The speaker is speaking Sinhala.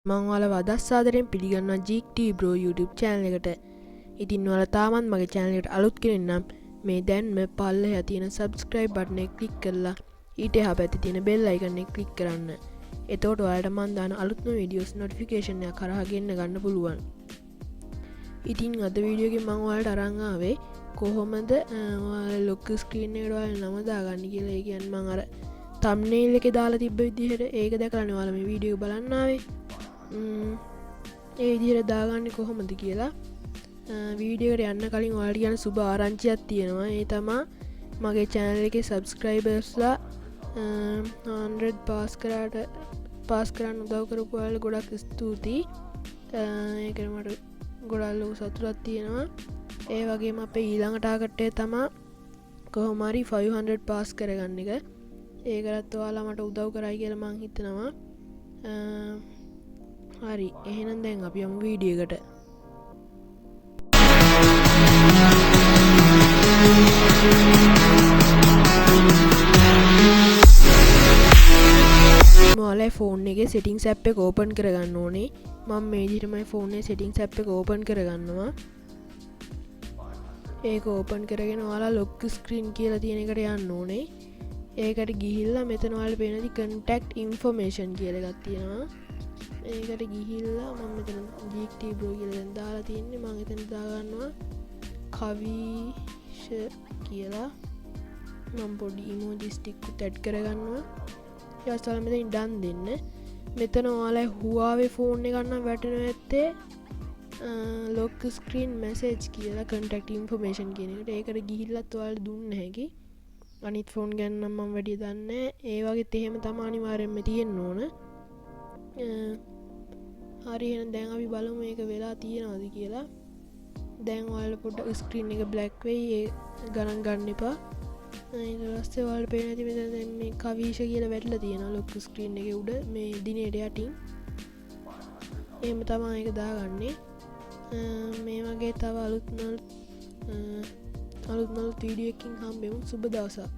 මං ඔයාලව අදස් සාදරයෙන් පිළිගන්නවා GT Bro YouTube channel එකට. ඉතින් ඔයාලා තාමත් මගේ channel එකට අලුත් කෙනෙක් නම් මේ දැන්ම පල්ලෙහා තියෙන subscribe button එක click කරලා ඊට එහා පැත්තේ තියෙන bell icon එක click කරන්න. එතකොට ඔයාලට මං දාන අලුත්ම videos notification එක කරා ගෙන්න ගන්න පුළුවන්. ඉතින් අද වීඩියෝ එකේ මං ඔයාලට අරන් ආවේ කොහොමද ඔයාලා lock screen එකට ඔයාලා නම දාගන්න කියලා. ඒ කියන්නේ මං අර thumbnail එකේ දාලා තිබ්බ විදිහට ඒක දැකලානේ ඔයාලා මේ වීඩියෝ එක බලන්න ආවේ. ඒ විදිහට දාගන්නේ කොහොමද කියලා වීඩියෝ එකට යන්න කලින් ඔයාලට කියන සුබ ආරංචියක් තියෙනවා. ඒ තමයි මගේ channel එකේ subscribersලා 100 පාස් කරන්න උදව් කරපු ඔයාලා ගොඩක් ස්තුතියි. ඒකට මට ගොඩක් ලොකු සතුටක් තියෙනවා. ඒ වගේම අපේ ඊළඟ ටාගට් එක තමයි කොහොම හරි 500 පාස් කරගන්න එක. ඒකටත් ඔයාලා මට උදව් කරයි කියලා මං හිතනවා. හරි, එහෙනම් දැන් අපි යමු වීඩියෝ එකට. ඔයාලා ෆෝන් එකේ settings app එක open කරගන්න ඕනේ. මම මේ විදිහට මගේ ෆෝන් එකේ settings app එක open කරගන්නවා. ඒක open කරගෙන ඔයාලා lock screen කියලා තියෙන එකට යන්න ඕනේ. ඒකට ගිහිල්ලා මෙතන ඔයාලට පේනදි contact information කියලා එකක් තියෙනවා. ඒකට ගිහිල්ලා මම මෙතන GT Bro කියලා දැන් දාලා තියෙන්නේ. මම එතන දාගන්නවා කවිෂ කියලා. මම පොඩි emoji stick උත් add කරගන්නවා. ඊට පස්සේ මෙතන done දෙන්න. මෙතන ඔයාලා Huawei phone එක ගන්න වැටෙනවා ඇත්තේ lock screen message කියලා contact information කියන එකට. ඒකට ගිහිල්ලත් ඔයාලට දුන්න හැකි. අනිත් ෆෝන් ගැන නම් මම වැඩි දන්නේ නැහැ. ඒ වගේත් එහෙම තමයි අනිවාර්යෙන්ම තියෙන්න ඕන. හරි, එහෙනම් දැන් අපි බලමු මේක වෙලා තියෙනවද කියලා. දැන් ඔයාලා පොඩ්ඩක් ස්ක්‍රීන් එක බ්ලැක් වෙයි. ඒ ගණන් ගන්න එපා. ඊට පස්සේ ඔයාලට පේන ඇති මෙතන දැන් මේ කවිෂ කියලා වැටලා තියෙනවා ලොක් ස්ක්‍රීන් එකේ උඩ මේ දිනේට යටින්. එහෙම තමයි ඒක දාගන්නේ. මේ වගේ තව අලුත් වීඩියෝ එකකින් හම්බෙමු. සුබ දවසක්.